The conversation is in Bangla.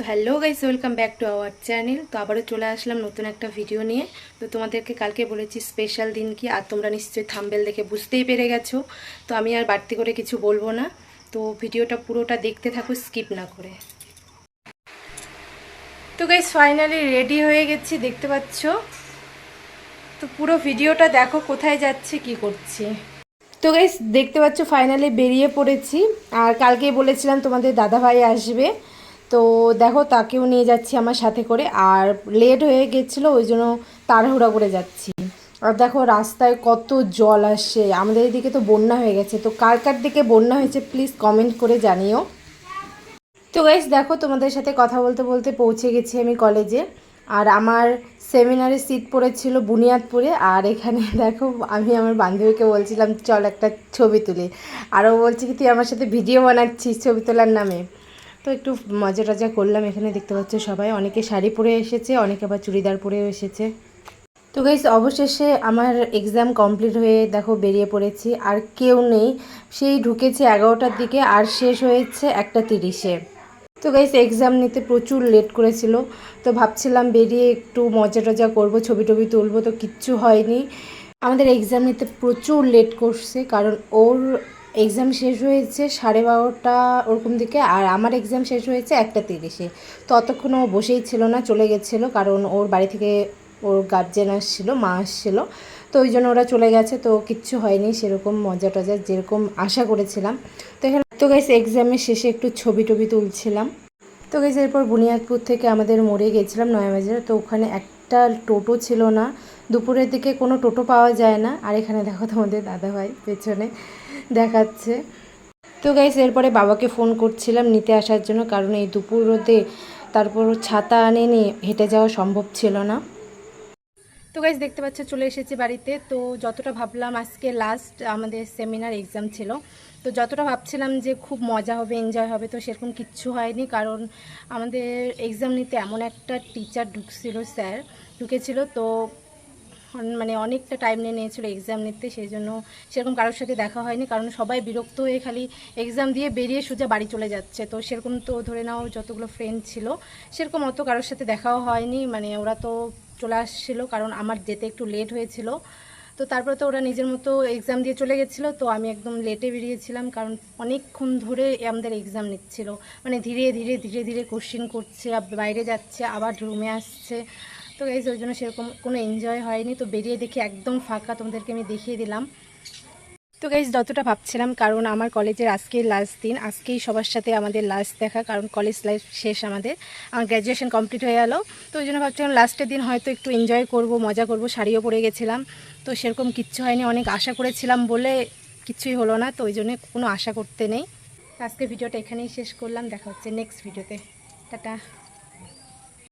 তো hello guys, welcome back to our channel. তো আবারও চলে আসলাম নতুন একটা ভিডিও নিয়ে। তো তোমাদেরকে কালকে বলেছি স্পেশাল দিন কি, আর তোমরা নিশ্চয়ই থাম্বনেল দেখে বুঝতেই পেরে গেছো। তো আমি আর বাড়তি করে কিছু বলবো না, তো ভিডিওটা পুরোটা দেখতে থাকো স্কিপ না করে। তো গাইস ফাইনালি রেডি হয়ে গেছি, দেখতে পাচ্ছ। তো পুরো ভিডিওটা দেখো, কোথায় যাচ্ছি কি করছি। তো গাইস দেখতে পাচ্ছ ফাইনালি বেরিয়ে পড়েছি। আর কালকেই বলেছিলাম তোমাদের দাদাভাই আসবে, তো দেখো তাকেও নিয়ে যাচ্ছি আমার সাথে করে। আর লেট হয়ে গেছিলো, ওই জন্য তাড়াহুড়া করে যাচ্ছি। আর দেখো রাস্তায় কত জল আসছে, আমাদের এদিকে তো বন্যা হয়ে গেছে। তো কার কার দিকে বন্যা হয়েছে প্লিজ কমেন্ট করে জানিও। তো গাইস দেখো তোমাদের সাথে কথা বলতে বলতে পৌঁছে গেছি আমি কলেজে। আর আমার সেমিনারে সিট পড়েছিল বুনিয়াদপুরে। আর এখানে দেখো আমি আমার বান্ধবীকে বলছিলাম চল একটা ছবি তুলি, আর ও বলছে কি তুই আমার সাথে ভিডিও বানাচ্ছিস ছবি তোলার নামে। তো একটু মজা টজা করলাম। এখানে দেখতে পাচ্ছ সবাই, অনেকে শাড়ি পরে এসেছে, অনেকে আবার চুড়িদার পরেও এসেছে। তো গাইস অবশেষে আমার এক্সাম কমপ্লিট হয়ে দেখো বেরিয়ে পড়েছি। আর কেউ নেই, সেই ঢুকেছে 11টার দিকে আর শেষ হয়েছে 1টা 30-এ। তো গাইস এক্সাম নিতে প্রচুর লেট করেছিল, তো ভাবছিলাম বেরিয়ে একটু মজা টজা করবো, ছবি টবি তুলবো, তো কিচ্ছু হয়নি। আমাদের এক্সাম নিতে প্রচুর লেট করছে, কারণ ওর এক্সাম শেষ হয়েছে 12:30 ওরকম দিকে, আর আমার এক্সাম শেষ হয়েছে 1টা 30-এ। তো অতক্ষণ ও বসেই ছিল না, চলে গেছিলো, কারণ ওর বাড়ি থেকে ওর গার্জেন আসছিলো, মা আসছিলো। তো ওই জন্য ওরা চলে গেছে। তো কিচ্ছু হয়নি সেরকম মজা টজা যেরকম আশা করেছিলাম। তো এখানে তো গাইস এক্সামের শেষে একটু ছবি টবি তুলছিলাম। তো গাইস এরপর বুনিয়াদপুর থেকে আমাদের মোড়ে গেছিলাম নয়াবাজারে। তো ওখানে একটা টোটো ছিল না, দুপুরের দিকে কোনো টোটো পাওয়া যায় না। আর এখানে দেখো তোমাদের দাদাভাই পেছনে দেখাচ্ছে। তো গাইস এরপরে বাবাকে ফোন করছিলাম নিতে আসার জন্য, কারণ এই দুপুর রোদে তারপর ছাতা আনেনি, হেঁটে যাওয়া সম্ভব ছিল না। তো গাইস দেখতে পাচ্ছ চলে এসেছি বাড়িতে। তো যতটা ভাবলাম আজকে লাস্ট আমাদের সেমিনার এক্সাম ছিল, তো যতটা ভাবছিলাম যে খুব মজা হবে, এনজয় হবে, তো সেরকম কিচ্ছু হয়নি। কারণ আমাদের এক্সাম নিতে এমন একটা টিচার স্যার ঢুকেছিল, তো মানে অনেকটা টাইম নিয়ে নিয়েছিল এক্সাম নিতে, সেই জন্য সেরকম কারোর সাথে দেখা হয়নি। কারণ সবাই বিরক্ত হয়ে খালি এক্সাম দিয়ে বেরিয়ে সোজা বাড়ি চলে যাচ্ছে। তো সেরকম তো ধরে নাও যতগুলো ফ্রেন্ড ছিল সেরকম অত কারোর সাথে দেখাও হয়নি, মানে ওরা তো চলে আসছিলো, কারণ আমার যেতে একটু লেট হয়েছিল। তো তারপরে তো ওরা নিজের মতো এক্সাম দিয়ে চলে গেছিলো, তো আমি একদম লেটে বেরিয়েছিলাম, কারণ অনেকক্ষণ ধরে আমাদের এক্সাম নিচ্ছিল। মানে ধীরে ধীরে ধীরে ধীরে কোশ্চেন করছে, বাইরে যাচ্ছে, আবার রুমে আসছে। তো গাইজ ওই জন্য সেরকম কোনো এনজয় হয়নি। তো বেরিয়ে দেখি একদম ফাঁকা, তোমাদেরকে আমি দেখিয়ে দিলাম। তো গাইজ যতটা ভাবছিলাম, কারণ আমার কলেজের আজকেই লাস্ট দিন, আজকেই সবার সাথে আমাদের লাস্ট দেখা, কারণ কলেজ লাইফ শেষ, আমার গ্র্যাজুয়েশন কমপ্লিট হয়ে গেল। তো ওই জন্য ভাবছিলাম লাস্টের দিন হয়তো একটু এনজয় করব, মজা করব, শাড়িও পরে গেছিলাম। তো সেরকম কিচ্ছু হয়নি, অনেক আশা করেছিলাম বলে কিছুই হলো না, তো ওই জন্য কোনো আশা করতে নেই। আজকে ভিডিওটা এখানেই শেষ করলাম, দেখা হচ্ছে নেক্সট ভিডিওতে। টাটা।